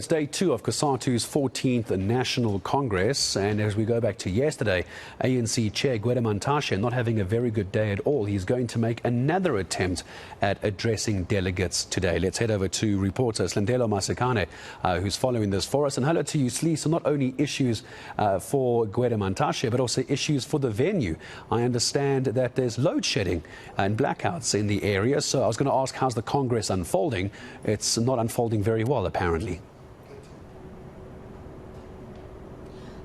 It's day two of COSATU's 14th National Congress, and as we go back to yesterday, ANC Chair Mantashe not having a very good day at all. He's going to make another attempt at addressing delegates today. Let's head over to reporter Silindelo Masikane, who's following this for us. And hello to you, Slee. So not only issues for Mantashe, but also issues for the venue. I understand that there's load shedding and blackouts in the area. So I was going to ask, how's the Congress unfolding? It's not unfolding very well, apparently.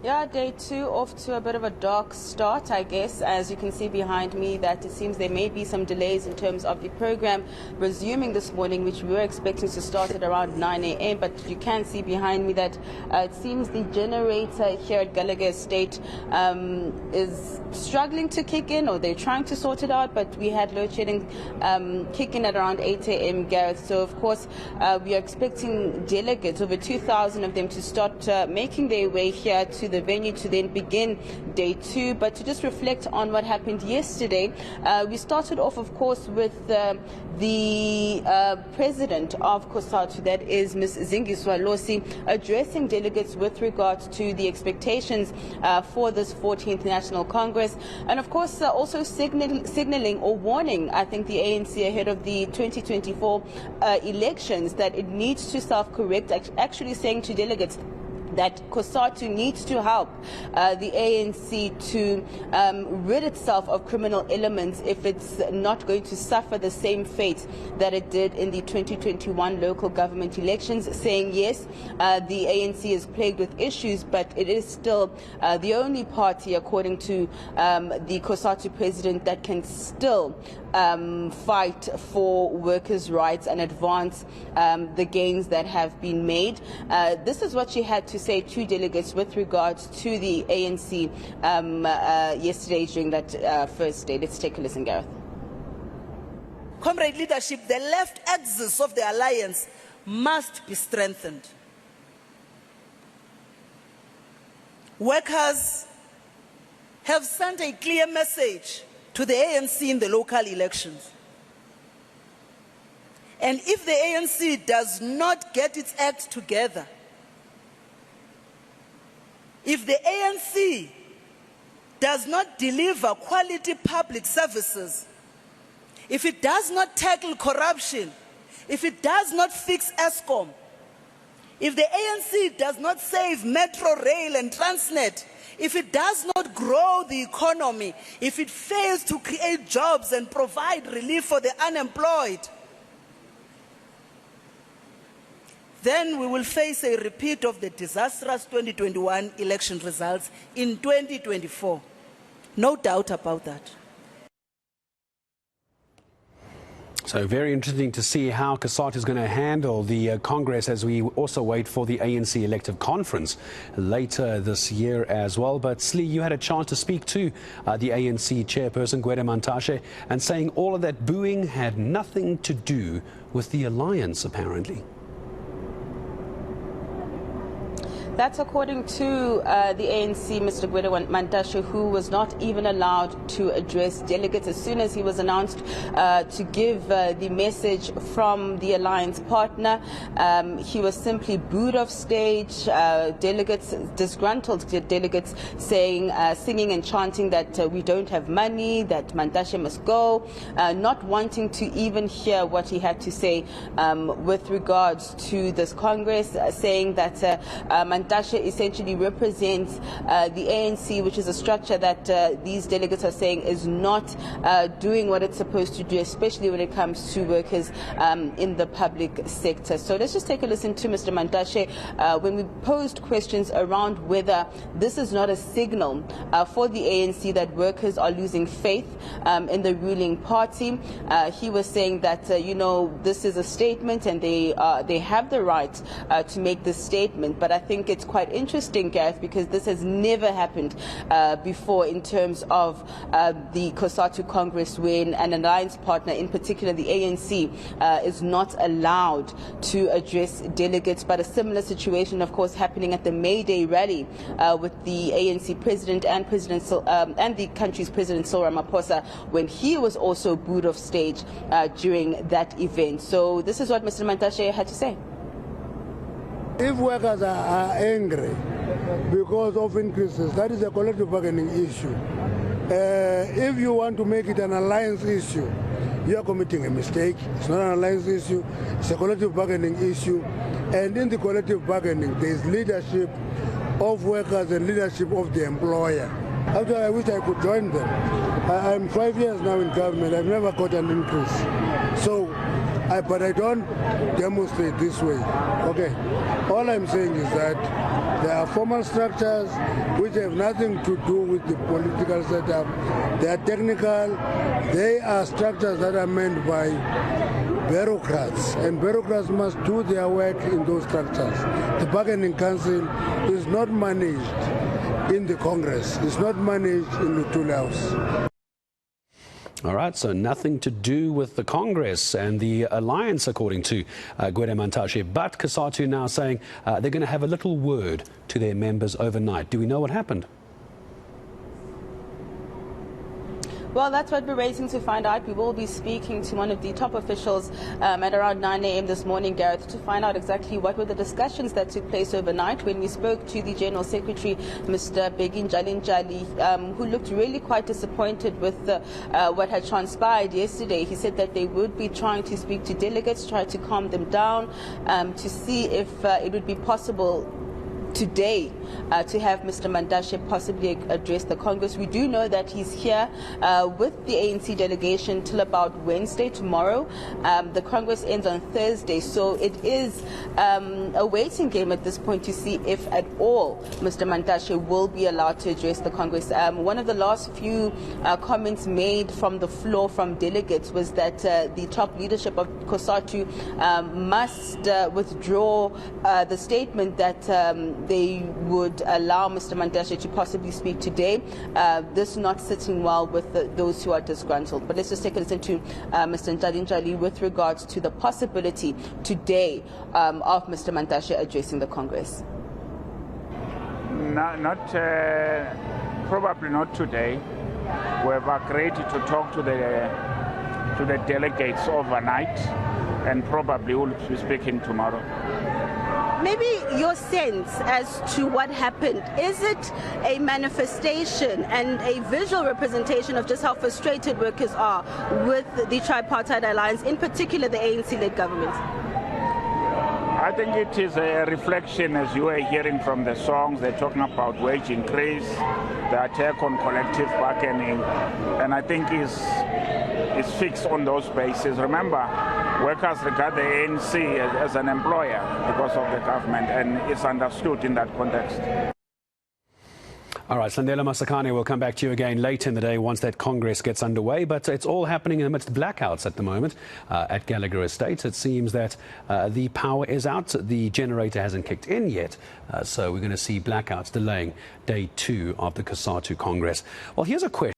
Yeah, day two off to a bit of a dark start, I guess. As you can see behind me, that it seems there may be some delays in terms of the program resuming this morning, which we were expecting to start at around 9 a.m. But you can see behind me that it seems the generator here at Gallagher Estate is struggling to kick in, or they're trying to sort it out. But we had load shedding kick in at around 8 a.m. Gareth. So of course we are expecting delegates, over 2,000 of them, to start making their way here to the venue to then begin day two. But to just reflect on what happened yesterday, we started off, of course, with the president of COSATU, that is Ms. Zingiswa Losi, addressing delegates with regards to the expectations for this 14th National Congress, and of course also signaling or warning, I think, the ANC ahead of the 2024 elections, that it needs to self-correct, actually saying to delegates that COSATU needs to help the ANC to rid itself of criminal elements if it's not going to suffer the same fate that it did in the 2021 local government elections, saying yes, the ANC is plagued with issues, but it is still the only party, according to the COSATU president, that can still fight for workers' rights and advance the gains that have been made. This is what she had to say to delegates with regards to the ANC yesterday during that first day. Let's take a listen, Gareth. Comrade leadership, the left axis of the alliance must be strengthened. Workers have sent a clear message to the ANC in the local elections. And if the ANC does not get its act together, if the ANC does not deliver quality public services, if it does not tackle corruption, if it does not fix ESCOM, if the ANC does not save Metro Rail and Transnet, if it does not grow the economy, if it fails to create jobs and provide relief for the unemployed, then we will face a repeat of the disastrous 2021 election results in 2024. No doubt about that. So very interesting to see how COSATU is going to handle the Congress as we also wait for the ANC elective conference later this year as well. But Slee, you had a chance to speak to the ANC chairperson, Mantashe, and saying all of that booing had nothing to do with the alliance, apparently. That's according to the ANC, Mr. Mantashe, who was not even allowed to address delegates as soon as he was announced to give the message from the alliance partner. He was simply booed off stage. Delegates, disgruntled delegates, saying, singing and chanting that we don't have money, that Mantashe must go, not wanting to even hear what he had to say with regards to this Congress, saying that Mantashe essentially represents the ANC, which is a structure that these delegates are saying is not doing what it's supposed to do, especially when it comes to workers in the public sector. So let's just take a listen to Mr. Mantashe when we posed questions around whether this is not a signal for the ANC that workers are losing faith in the ruling party. He was saying that, this is a statement and they have the right to make this statement, but I think it's quite interesting, Gareth, because this has never happened before in terms of the COSATU Congress, when an alliance partner, in particular the ANC, is not allowed to address delegates. But a similar situation, of course, happening at the May Day rally with the ANC president and and the country's president, Cyril Ramaphosa, when he was also booed off stage during that event. So this is what Mr. Mantashe had to say. If workers are angry because of increases, that is a collective bargaining issue. If you want to make it an alliance issue, you are committing a mistake. It's not an alliance issue, it's a collective bargaining issue. And in the collective bargaining, there is leadership of workers and leadership of the employer. Actually, I wish I could join them. I'm 5 years now in government. I've never got an increase. But I don't demonstrate this way. Okay. All I'm saying is that there are formal structures which have nothing to do with the political setup. They are technical. They are structures that are meant by bureaucrats, and bureaucrats must do their work in those structures. The bargaining council is not managed in the Congress. It's not managed in the Tule House. All right, so nothing to do with the Congress and the alliance, according to Gwede Mantashe. But COSATU now saying they're going to have a little word to their members overnight. Do we know what happened? Well, that's what we're waiting to find out. We will be speaking to one of the top officials at around 9 a.m. this morning, Gareth, to find out exactly what were the discussions that took place overnight. When we spoke to the General Secretary, Mr. Begin Jalinjali, who looked really quite disappointed with what had transpired yesterday, he said that they would be trying to speak to delegates, try to calm them down, to see if it would be possible today to have Mr. Mantashe possibly address the Congress. We do know that he's here with the ANC delegation till about Wednesday, tomorrow. The Congress ends on Thursday, so it is a waiting game at this point to see if at all Mr. Mantashe will be allowed to address the Congress. One of the last few comments made from the floor from delegates was that the top leadership of COSATU must withdraw the statement that they would allow Mr. Mantashe to possibly speak today. This not sitting well with those who are disgruntled. But let's just take a listen to Mr. Jalinjali with regards to the possibility today of Mr. Mantashe addressing the Congress. Probably not today. We have agreed to talk to the delegates overnight, and probably we'll be speaking tomorrow. Maybe your sense as to what happened, is it a manifestation and a visual representation of just how frustrated workers are with the tripartite alliance, in particular the ANC-led government? I think it is a reflection, as you are hearing from the songs. They're talking about wage increase, the attack on collective bargaining, and I think it's fixed on those bases. Remember, workers regard the ANC as an employer because of the government, and it's understood in that context. All right, Silindelo Masikane, we'll come back to you again later in the day once that Congress gets underway. But it's all happening amidst blackouts at the moment at Gallagher Estate. It seems that the power is out. The generator hasn't kicked in yet. So we're going to see blackouts delaying day 2 of the COSATU Congress. Well, here's a question.